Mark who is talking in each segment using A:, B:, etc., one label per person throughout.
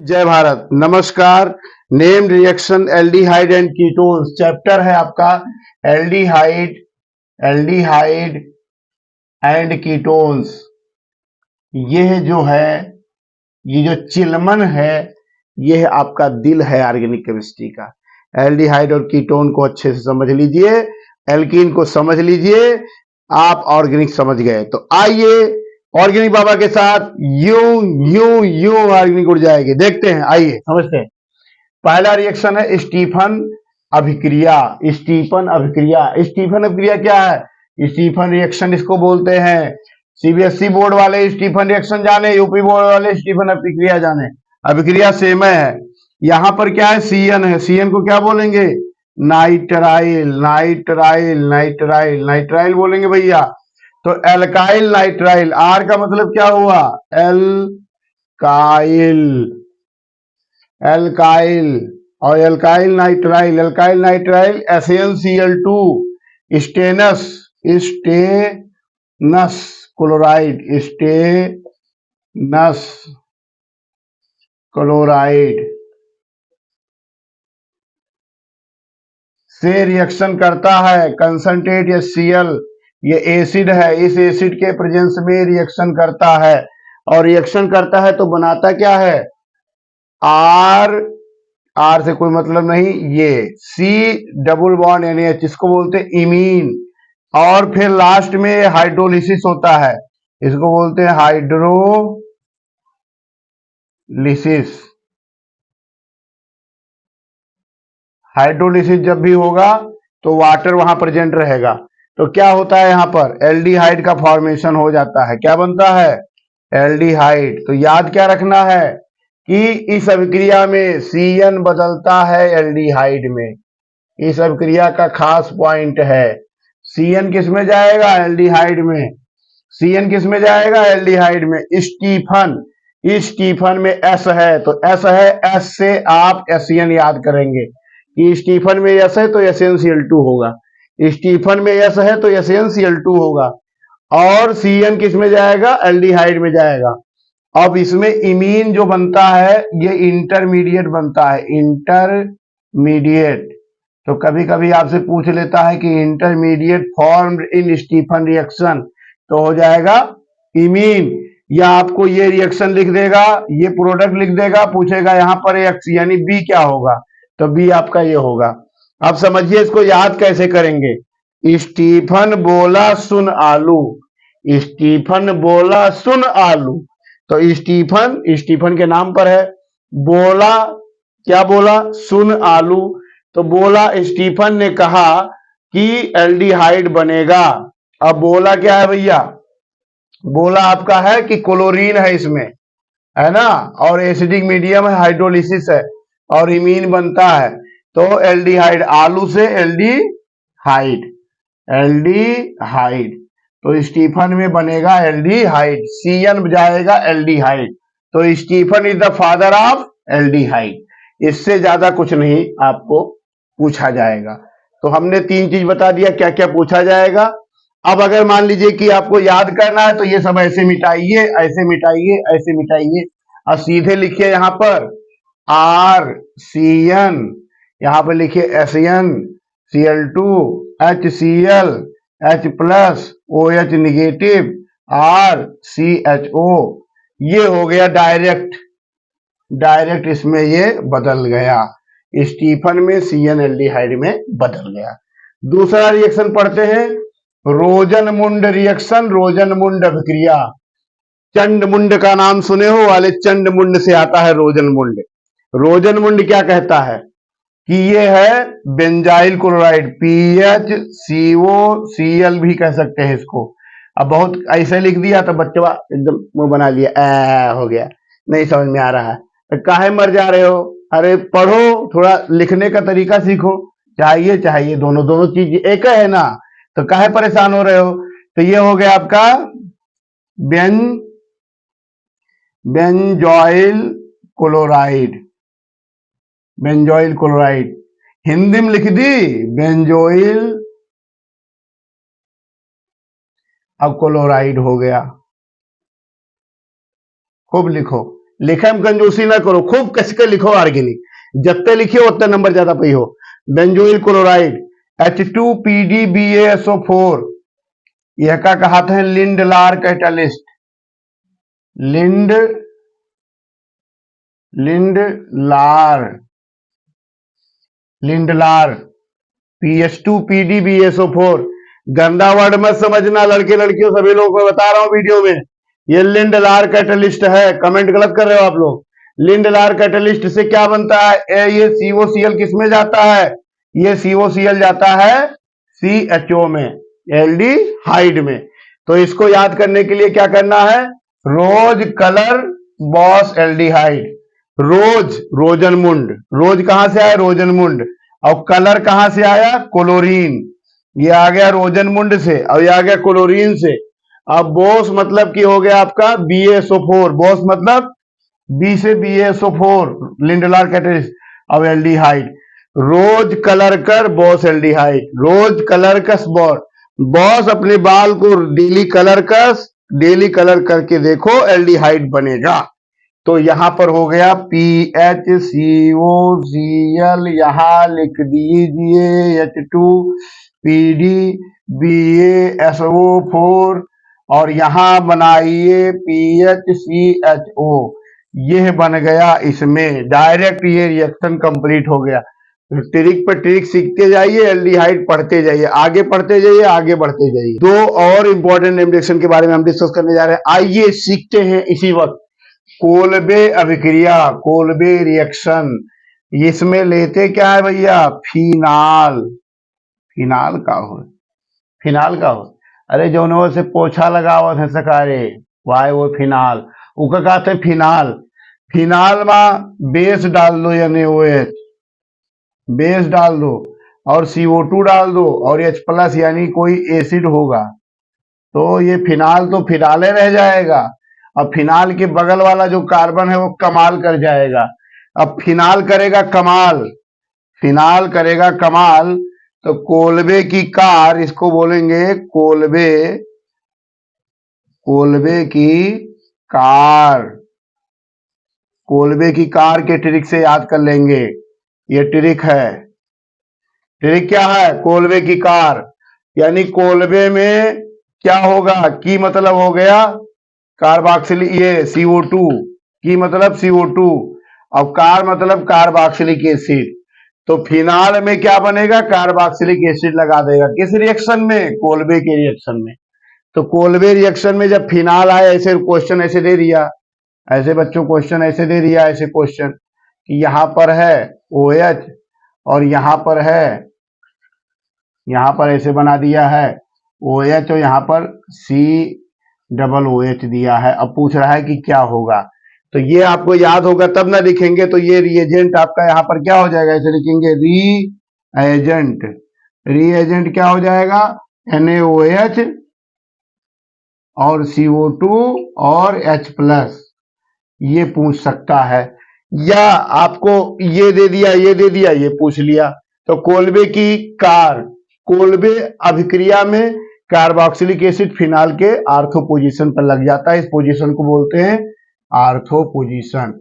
A: जय भारत। नमस्कार। Name reaction aldehyde and ketones chapter है आपका एल्डिहाइड एल्डिहाइड एंड कीटोन्स। यह जो है, ये जो चिलमन है, यह आपका दिल है ऑर्गेनिक केमिस्ट्री का। एल्डिहाइड और कीटोन को अच्छे से समझ लीजिए, एल्कीन को समझ लीजिए, आप ऑर्गेनिक समझ गए। तो आइए ऑर्गेनिक बाबा के साथ यूं यूं यूं ऑर्गेनिक उड़ जाएगी। देखते हैं, आइए समझते हैं। पहला रिएक्शन है स्टीफन अभिक्रिया। स्टीफन अभिक्रिया, स्टीफन अभिक्रिया क्या है? स्टीफन रिएक्शन इसको बोलते हैं। सीबीएसई बोर्ड वाले स्टीफन रिएक्शन जाने, यूपी बोर्ड वाले स्टीफन अभिक्रिया जाने। अभिक्रिया सेम है। यहां पर क्या है? सीएन है। सीएन को क्या बोलेंगे? नाइट्राइल नाइट्राइल नाइट्राइल नाइट्राइल बोलेंगे भैया। तो एल्काइल नाइट्राइल, आर का मतलब क्या हुआ? Alkyl alkyl. और alkyl nitrile SaNCl2 stannous stannous chloride stannous chloride से रिएक्शन करता है। कंसंट्रेट HCl, ये एसिड है, इस एसिड के प्रेजेंस में रिएक्शन करता है। और रिएक्शन करता है तो बनाता क्या है? आर से कोई मतलब नहीं, ये C डबल बॉन्ड NH, इसको बोलते हैं इमीन। और फिर लास्ट में हाइड्रोलिसिस होता है, इसको बोलते हैं हाइड्रोलिसिस। हाइड्रोलिसिस जब भी होगा तो वाटर वहां प्रेजेंट रहेगा। तो क्या होता है? यहां पर एल्डिहाइड का फॉर्मेशन हो जाता है। क्या बनता है? एल्डिहाइड। तो याद क्या रखना है कि इस अभिक्रिया में CN बदलता है एल्डिहाइड में। इस अभिक्रिया का खास पॉइंट है। CN किस में जाएगा? एल्डिहाइड में। CN किस में जाएगा? एल्डिहाइड में। स्टीफन, इस स्टीफन में S है तो S है, S से आप SN याद करेंगे कि स्टीफन में S है तो SaNCl2 होगा। स्टीफन में S है तो SaNCl2 होगा। और CN किस में जाएगा? एल्डिहाइड में जाएगा। अब इसमें इमीन जो बनता है ये इंटरमीडिएट बनता है, इंटरमीडिएट। तो कभी कभी आपसे पूछ लेता है कि intermediate formed in Stephen reaction, तो हो जाएगा इमीन। या आपको ये रिएक्शन लिख देगा, ये प्रोडक्ट लिख देगा, पूछेगा यहां पर एक्स यानी बी क्या होगा, तो बी आपका ये होगा। अब समझिए इसको याद कैसे करेंगे। स्टीफन बोला सुन आलू, स्टीफन बोला सुन आलू। तो स्टीफन के नाम पर है। बोला, क्या बोला? सुन आलू। तो बोला, स्टीफन ने कहा कि एल्डिहाइड बनेगा। अब बोला क्या है भैया? बोला आपका है कि क्लोरीन है इसमें, है ना, और एसिडिक मीडियम है, हाइड्रोलिसिस है और इमीन बनता है। तो एल्डिहाइड, आलू से एल्डिहाइड, एल्डिहाइड। तो स्टीफन में बनेगा एल्डिहाइड, CN जाएगा एल्डिहाइड। तो Stephen is the father of aldehyde. इससे ज्यादा कुछ नहीं आपको पूछा जाएगा। तो हमने 3 चीज बता दिया क्या क्या पूछा जाएगा। अब अगर मान लीजिए कि आपको याद करना है तो ये सब ऐसे मिटाइए, ऐसे मिटाइए, ऐसे मिटाइए और सीधे लिखिए यहां पर RCN, यहां पर लिखिए SaNCl2 HCl H plus OH negative RCHO। ये हो गया डायरेक्ट, डायरेक्ट इसमें ये बदल गया, स्टीफन में CN एल्डिहाइड में बदल गया। दूसरा रिएक्शन पढ़ते हैं, रोजनमुंड रिएक्शन, रोजनमुंड अभिक्रिया। चंडमुंड का नाम सुने हो वाले, चंडमुंड से आता है रोजनमुंड। रोजनमुंड क्या कहता है कि ये है बेंजाइल क्लोराइड, PHCOCl भी कह सकते हैं इसको। अब बहुत ऐसे लिख दिया तो बच्चा एकदम मुंह बना लिया, हो गया, नहीं समझ में आ रहा है तो काहे मर जा रहे हो? अरे पढ़ो, थोड़ा लिखने का तरीका सीखो। चाहिए चाहिए, दोनों दोनों चीज एक है ना, तो काहे परेशान हो रहे हो? तो ये हो गया आपका benzoyl chloride, benzoyl chloride. Hindi में लिख दी बेंजोइल, अब क्लोराइड हो गया। खूब लिखो, लिखे में कंजूसी ना करो, खूब कस के लिखो ऑर्गेनिक, जितने लिखिए उतने नंबर ज्यादा पे हो। बेंजोइल क्लोराइड H2PdBaSO4, यह का कहते हैं लिंडलार कैटालिस्ट, लिंडलार PH2PdBaSO4। गंदा वर्ड मत समझना लड़के लड़कियों, सभी लोगों को बता रहा हूं वीडियो में, ये लिंडलार कैटलिस्ट है। कमेंट गलत कर रहे हो आप लोग। लिंडलार कैटलिस्ट से क्या बनता है? ये COCl किसमें जाता है? ये COCl जाता है CHO में, एल्डिहाइड में। तो इसको याद करने के लिए क्या करना है? रोज कलर बॉस एल्डिहाइड, रोज रोजनमुंड, रोज कहां से आया? रोजनमुंड। और कलर कहां से आया? क्लोरीन। ये आ गया रोजनमुंड से और ये आ गया क्लोरीन से। अब बोस मतलब की हो गया आपका BaSO4, बोस मतलब B से BaSO4, लिंडलार कैटलिस्ट। अब एल्डिहाइड, रोज कलर कर बॉस एल्डिहाइड, रोज कलर कस बॉस, बॉस अपने बाल को डेली कलर कस, डेली कलर करके देखो एल्डिहाइड बनेगा। तो यहां पर हो गया PHCOCl, यहां लिख दीजिए H2PdBaSO4 और यहां बनाइए PHCHO। यह बन गया इसमें, डायरेक्ट ये रिएक्शन कंप्लीट हो गया। ट्रिक पर ट्रिक सीखते जाइए, एल्डिहाइड पढ़ते जाइए, आगे पढ़ते जाइए, आगे बढ़ते जाइए। दो और इंपॉर्टेंट रिएक्शन के बारे में हम डिस्कस करने जा रहे हैं, आइए सीखते हैं इसी वक्त। कोल्बे अभिक्रिया, कोल्बे रिएक्शन, इसमें लेते क्या है भैया? फिनाल। फिनाल का हो, फिनाल का हो, अरे जौनों से पोछा लगावत है सकारे, वाय वो फिनाल, उका कहते हैं फिनाल। फिनाल में बेस डाल दो, यानी OH बेस डाल दो और CO2 डाल दो और H+ यानी कोई एसिड होगा, तो ये फिनाल तो फिनाले रह जाएगा। अब फिनाल के बगल वाला जो कार्बन है वो कमाल कर जाएगा। अब फिनाल करेगा कमाल, फिनाल करेगा कमाल, तो कोल्बे की कार, इसको बोलेंगे कोल्बे, कोल्बे की कार, कोल्बे की कार के ट्रिक से याद कर लेंगे। ये ट्रिक है, ट्रिक क्या है? कोल्बे की कार, यानी कोल्बे में क्या होगा? की मतलब हो गया कार्बोक्सिलिक, ये CO2 की मतलब CO2, और कार मतलब कार्बोक्सिलिक एसिड। तो फिनाल में क्या बनेगा? कार्बोक्सिलिक एसिड लगा देगा। किस रिएक्शन में? कोल्बे के रिएक्शन में। तो कोल्बे रिएक्शन में जब फिनाल आया, ऐसे क्वेश्चन ऐसे दे दिया, ऐसे बच्चों क्वेश्चन ऐसे दे दिया, ऐसे क्वेश्चन कि यहां पर है OH और यहां पर है, यहां पर ऐसे बना दिया है OH और यहां पर COOH दिया है। अब पूछ रहा है कि क्या होगा, तो ये आपको याद होगा तब ना लिखेंगे, तो ये रिएजेंट आपका यहां पर क्या हो जाएगा? ऐसे लिखेंगे रीएजेंट, रीएजेंट क्या हो जाएगा? NaOH और CO2 और H+, ये पूछ सकता है। या आपको ये दे दिया, ये दे दिया, ये पूछ लिया। तो कोल्बे की कार, कोल्बे अभिक्रिया में कार्बोक्सिलिक एसिड फिनाल के आर्थो पोजीशन पर लग जाता है, इस पोजीशन को बोलते हैं आर्थो पोजीशन।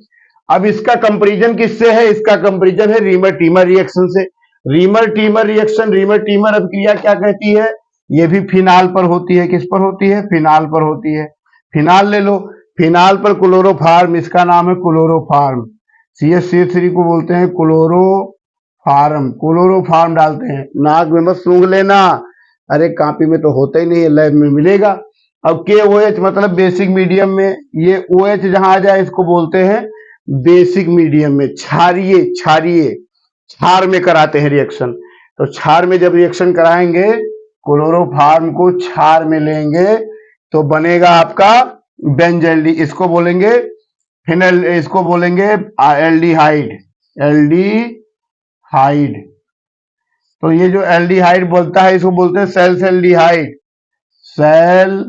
A: अब इसका कंपैरिजन किससे है? इसका कंपैरिजन है रीमर टीमर रिएक्शन से। Reamer teamer reaction, reamer teamer अभिक्रिया क्या कहती है? ये भी फिनाल पर होती है। किस पर होती है? फिनाल पर होती है। फिनाल ले लो, फिनाल पर क्लोरोफार्म, इसका नाम है क्लोरोफार्म, CH3 को बोलते हैं क्लोरोफार्म, क्लोरोफार्म डालते हैं। नाक में मत सूंघ लेना, अरे कॉपी में तो होता ही नहीं है, लैब में मिलेगा। अब KOH मतलब बेसिक मीडियम में, ये OH जहां आ जाए इसको बोलते हैं बेसिक मीडियम में। क्षारीय, क्षारीय, क्षार में कराते हैं रिएक्शन, तो क्षार में जब रिएक्शन कराएंगे, क्लोरोफार्म को क्षार में लेंगे तो बनेगा आपका बेंजल्डी, इसको बोलेंगे फिनल, इसको बोलेंगे एल्डिहाइड, एल्डिहाइड। तो ये जो एल्डिहाइड बोलता है इसको बोलते हैं सेल्स एल्डिहाइड, सेल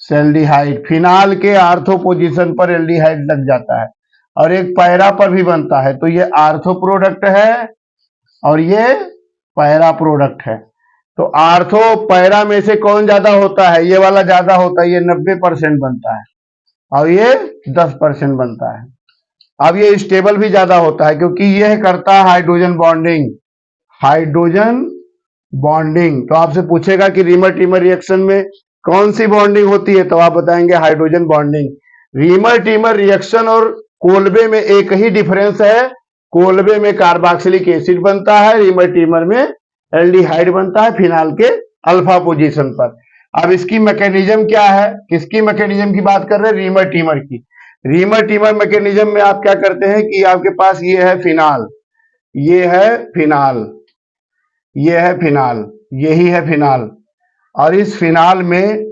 A: सेल्डिहाइड। फिनाल के आर्थो पोजीशन पर एल्डिहाइड लग जाता है और एक पैरा पर भी बनता है, तो ये आर्थो प्रोडक्ट है और ये पैरा प्रोडक्ट है। तो आर्थो पैरा में से कौन ज्यादा होता है? ये वाला ज्यादा होता है, ये 90% बनता है, और ये 10% बनता है। अब ये स्टेबल भी ज्यादा होता है क्योंकि यह करता है हाइड्रोजन बॉन्डिंग। हाइड्रोजन बॉन्डिंग तो आपसे पूछेगा कि रीमर टीमर रिएक्शन में कौन सी बॉन्डिंग होती है, तो आप बताएंगे hydrogen bonding. Reamer teamer reaction और कोलबे में एक ही डिफरेंस है, कोलबे में कार्बोक्सिलिक एसिड बनता है, रीमर टीमर में एल्डिहाइड बनता है फिनाल के अल्फा पोजीशन पर। अब इसकी मैकेनिज्म क्या है, किसकी मैकेनिज्म की बात कर रहे हैं, रीमर टीमर की। रीमर टीमर मैकेनिज्म में आप क्या करते हैं कि आपके पास ये है फिनाल, ये है फिनाल, ये है फिनाल, यही है फिनाल, और इस फिनाल में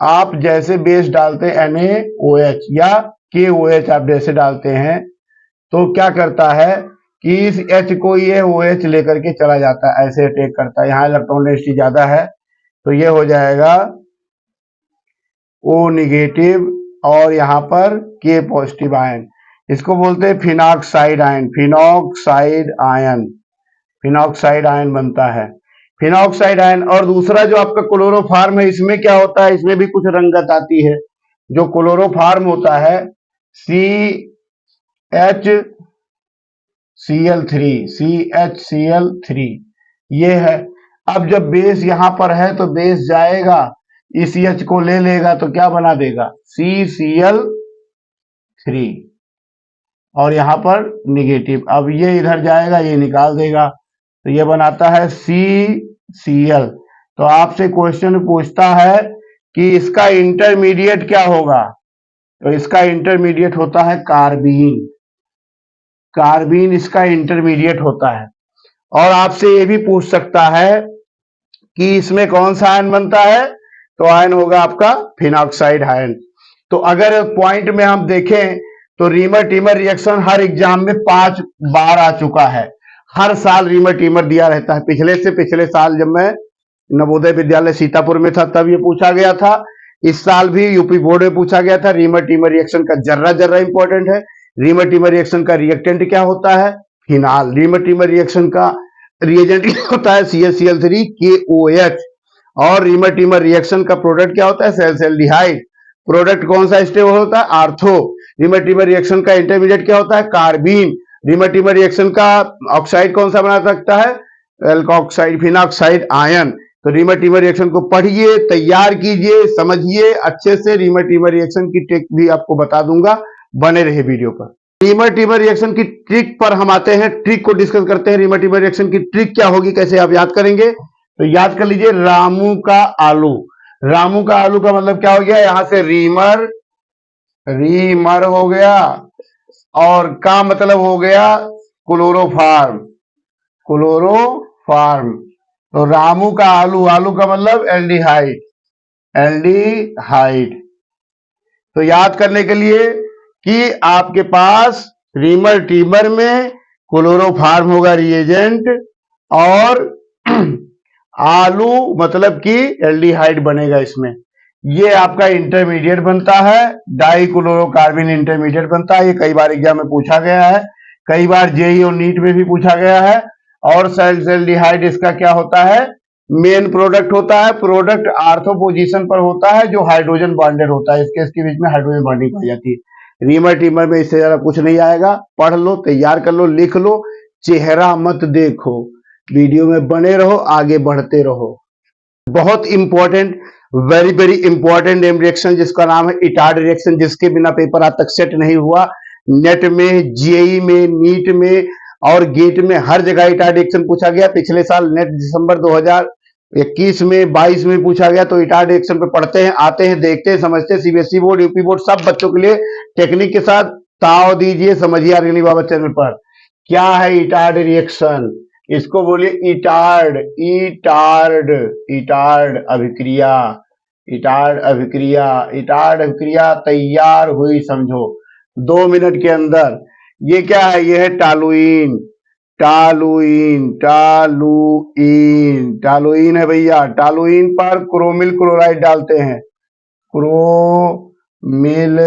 A: आप जैसे बेस डालते हैं NaOH या KOH आप जैसे डालते हैं, तो क्या करता है कि इस H को ये OH लेकर के चला जाता है, ऐसे अटैक करता है। यहाँ इलेक्ट्रॉन डेंसिटी ज्यादा है तो ये हो जाएगा O निगेटिव और यहाँ पर K पॉजिटिव आयन, इसको बोलते हैं phenoxide ion, phenoxide ion, phenoxide ion बनता है, फिनॉक्साइड आयन। और दूसरा जो आपका क्लोरोफार्म है, इसमें क्या होता है, इसमें भी कुछ रंगत आती है। जो क्लोरोफार्म होता है CHCl3 ये है। अब जब बेस यहां पर है तो बेस जाएगा इस H को ले लेगा तो क्या बना देगा CCl3, और यहां पर निगेटिव। अब ये इधर जाएगा, ये निकाल देगा तो ये बनाता है CCl। तो आपसे क्वेश्चन पूछता है कि इसका इंटरमीडिएट क्या होगा, तो इसका इंटरमीडिएट होता है कार्बीन, कार्बीन इसका इंटरमीडिएट होता है। और आपसे ये भी पूछ सकता है कि इसमें कौन सा आयन बनता है, तो आयन होगा आपका फिनॉक्साइड आयन। तो अगर पॉइंट में हम देखें तो रीमर टीमर रिएक्शन हर एग्जाम में 5 बार आ चुका है, हर साल रीमर टीमर दिया रहता है। पिछले साल जब मैं नवोदय विद्यालय सीतापुर में था तब ये पूछा गया था, इस साल भी यूपी बोर्ड में पूछा गया था। रीमर टीमर रिएक्शन का जर्रा जर्रा इंपॉर्टेंट है। रीमर टीमर रिएक्शन का रिएक्टेंट क्या होता है, फिनाल। रीमर टीमर रिएक्शन का रिएजेंट होता है CaCl3 KOH। और रीमर टीमर रिएक्शन का प्रोडक्ट क्या होता है, सेल्सल्डिहाइड। प्रोडक्ट कौन सा स्टेबल होता है, आर्थो। रीमर टीमर रिएक्शन का इंटरमीडिएट क्या होता है, कार्बीन। रीमर टीमर रिएक्शन का ऑक्साइड कौन सा बना सकता है, एल्कोक्साइड, फिनॉक्साइड आयन। तो रीमर टीमर रिएक्शन को पढ़िए, तैयार कीजिए, समझिए अच्छे से। रीमर टीमर रिएक्शन की ट्रिक भी आपको बता दूंगा, बने रहे वीडियो पर। रीमर टीमर रिएक्शन की ट्रिक पर हम आते हैं, ट्रिक को डिस्कस करते हैं। रीमर टीमर रिएक्शन की ट्रिक क्या होगी, कैसे आप याद करेंगे, तो याद कर लीजिए रामू का आलू। रामू का आलू का मतलब क्या हो गया, यहां से रीमर, रीमर हो गया, और का मतलब हो गया क्लोरोफार्म, क्लोरोफार्म। तो रामू का आलू, आलू का मतलब एल्डिहाइड, एल्डिहाइड। तो याद करने के लिए कि आपके पास रीमर टीमर में क्लोरोफार्म होगा रिएजेंट, और आलू मतलब कि एल्डिहाइड बनेगा इसमें। ये आपका इंटरमीडिएट बनता है, डाई क्लोरोकार्बिन इंटरमीडिएट बनता है। ये कई बार एग्जाम में पूछा गया है, कई बार जेई और नीट में भी पूछा गया है। और सेल्सल्डिहाइड इसका क्या होता है, मेन प्रोडक्ट होता है। प्रोडक्ट आर्थो पोजीशन पर होता है जो हाइड्रोजन बॉन्डेड होता है, इसके बीच में हाइड्रोजन बॉन्डिंग पाई जाती है। रीमर टीमर में इससे ज्यादा कुछ नहीं आएगा, पढ़ लो, तैयार कर लो, लिख लो, चेहरा मत देखो, वीडियो में बने रहो, आगे बढ़ते रहो। बहुत important, very very important reaction जिसका नाम है इटार्ड रिएक्शन, जिसके बिना पेपर आज तक सेट नहीं हुआ। नेट में, जेई में, नीट में और गेट में हर जगह इटार्ड रिएक्शन पूछा गया। पिछले साल नेट दिसंबर 2021 में 22 में पूछा गया। तो इटार्ड रिएक्शन पे पढ़ते हैं, आते हैं, देखते हैं, समझते हैं। सीबीएसई बोर्ड, यूपी बोर्ड, सब बच्चों के लिए टेक्निक के साथ ताव दीजिए, समझिए ऑर्गेनिक बाबा चैनल पर। क्या है इटार्ड रिएक्शन, इसको बोलिए इटार्ड, इटार्ड, इटार्ड अभिक्रिया, इटार्ड अभिक्रिया, इटार्ड अभिक्रिया तैयार हुई समझो 2 मिनट के अंदर। ये क्या है, ये है टालुइन, टालुइन, टालुइन, टालुइन है भैया। टालुइन पर क्रोमिल क्लोराइड डालते हैं, क्रोमिल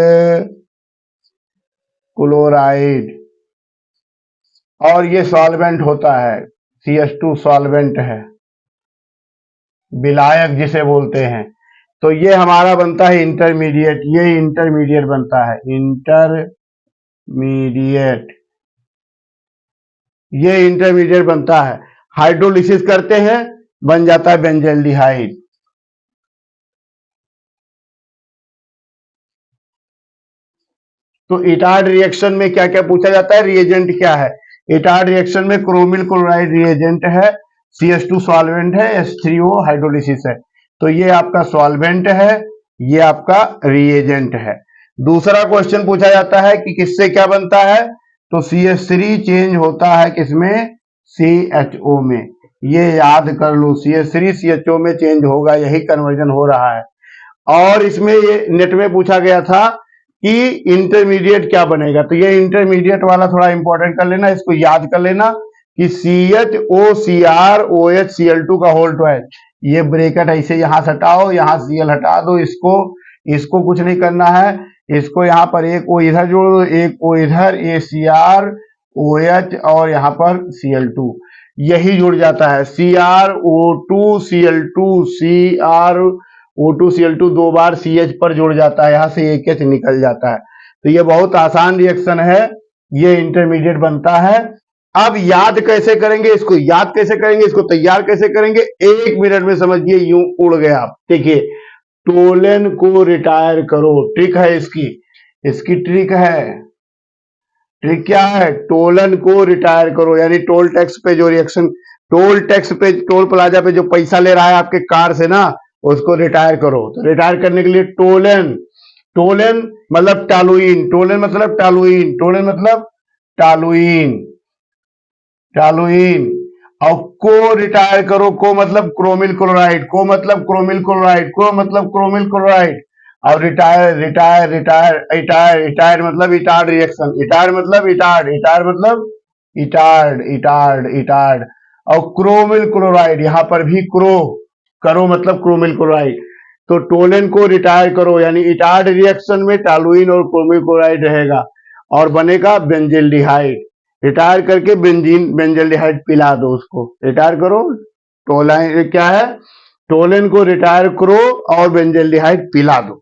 A: क्लोराइड, और ये सॉल्वेंट होता है, CH2 सॉल्वेंट है, विलायक जिसे बोलते हैं। तो ये हमारा बनता है इंटरमीडिएट, ये इंटरमीडिएट बनता है, इंटरमीडिएट, ये इंटरमीडिएट बनता है। हाइड्रोलिसिस करते हैं, बन जाता है बेंजल्डिहाइड। तो इटार्ड रिएक्शन में क्या क्या पूछा जाता है, रिएजेंट क्या है। इटार्ड रिएक्शन में क्रोमिल क्लोराइड रिएजेंट है, CH2 सॉल्वेंट है, H3O हाइड्रोलिसिस है। तो ये आपका सॉल्वेंट है, ये आपका रिएजेंट है। दूसरा क्वेश्चन पूछा जाता है कि किससे क्या बनता है, तो CH3 चेंज होता है किसमें, CHO में। ये याद कर लो, CH3 CHO में चेंज होगा, यही कन्वर्जन हो रहा है। और इसमें ये नेट में पूछा गया था कि इंटरमीडिएट क्या बनेगा, तो ये इंटरमीडिएट वाला थोड़ा इंपॉर्टेंट कर लेना, इसको याद कर लेना कि CHOCrOHCl2 का होल ट्वाइस, ये ब्रेकेट ऐसे यहां से हटाओ, यहां Cl हटा दो, इसको कुछ नहीं करना है, इसको यहाँ पर एक O इधर जोड़ दो, एक O इधर, ACrOH और यहाँ पर Cl2, यही जुड़ जाता है, CrO2Cl2, CrO2Cl2 दो बार CH पर जुड़ जाता है, यहां से एक H निकल जाता है। तो ये बहुत आसान रिएक्शन है, ये इंटरमीडिएट बनता है। अब याद कैसे करेंगे इसको, याद कैसे करेंगे इसको, तैयार कैसे करेंगे, 1 मिनट में समझिए, यूं उड़ गए आप। देखिए, टोलन को रिटायर करो, ट्रिक है इसकी ट्रिक है। ट्रिक क्या है, टोलन को रिटायर करो, यानी टोल टैक्स पे जो रिएक्शन, टोल टैक्स पे, टोल प्लाजा पे जो पैसा ले रहा है आपके कार से ना, उसको रिटायर करो। तो रिटायर करने के लिए टोलन, टोलन मतलब टालुइन, टोलन मतलब टालुइन, टोलन मतलब टालुइन, टालुइन। और को रिटायर करो, को मतलब क्रोमिल क्लोराइड, को मतलब क्रोमिल क्लोराइड, को मतलब क्रोमिल क्लोराइड। और रिटायर रिटायर रिटायर इटायर, इटायर मतलब इटार्ड रिएक्शन, इटायर मतलब इटार्ड, इटायर मतलब इटार्ड, इटार्ड, इटार्ड। और क्रोमिल क्लोराइड, यहां पर भी क्रो, करो मतलब क्रोमिल क्लोराइड। तो टोलन को रिटायर करो, यानी इटार्ड रिएक्शन में टालुइन और क्रोमिल क्लोराइड रहेगा और बनेगा बेंजिल्डिहाइड। रिटायर करके बेंजिल्डिहाइड पिला दो उसको, रिटायर करो, टोलाइन क्या है, टोलन को रिटायर करो और बेंजिल्डिहाइड पिला दो,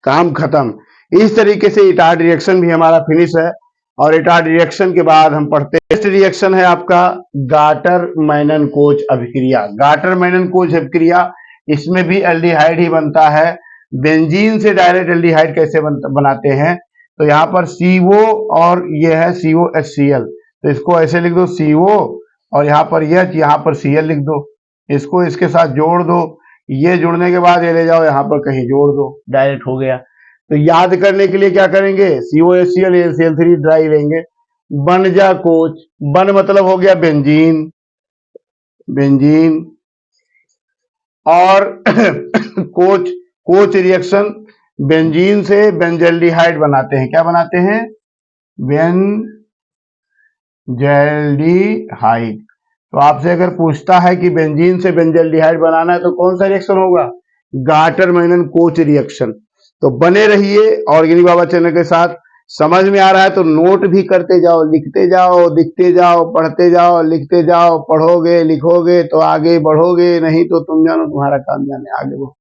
A: काम खत्म। इस तरीके से इटार्ड रिएक्शन भी हमारा फिनिश है। और इटार्ड रिएक्शन के बाद हम पढ़ते हैं, नेक्स्ट रिएक्शन है आपका गाटर मैनन कोच अभिक्रिया। गाटर मैनन कोच अभिक्रिया, इसमें भी एल्डिहाइड ही बनता है। बेंजीन से डायरेक्ट एल्डिहाइड कैसे बनाते हैं, तो यहाँ पर CO और ये है COHCl, तो इसको ऐसे लिख दो CO और यहाँ पर H, यहाँ पर Cl लिख दो, इसको इसके साथ जोड़ दो, ये जुड़ने के बाद ये ले जाओ यहाँ पर कहीं जोड़ दो, डायरेक्ट हो गया। तो याद करने के लिए क्या करेंगे, COHCl Cl3 ड्राई लेंगे, बन जा कोच, बन मतलब हो गया बेंजीन, बेंजीन। और कोच, कोच रिएक्शन बेंजीन से बेंजल्डिहाइड बनाते हैं, क्या बनाते हैं, बेंजल्डिहाइड। तो आपसे अगर पूछता है कि बेंजीन से बेंजल्डिहाइड बनाना है तो कौन सा रिएक्शन होगा, गाटर मैनन कोच रिएक्शन। तो बने रहिए ऑर्गेनिक बाबा चैनल के साथ। समझ में आ रहा है तो नोट भी करते जाओ, लिखते जाओ, दिखते जाओ, पढ़ते जाओ, लिखते जाओ, पढ़ोगे लिखोगे तो आगे बढ़ोगे, नहीं तो तुम जानो तुम्हारा काम जाने, आगे बढ़ो।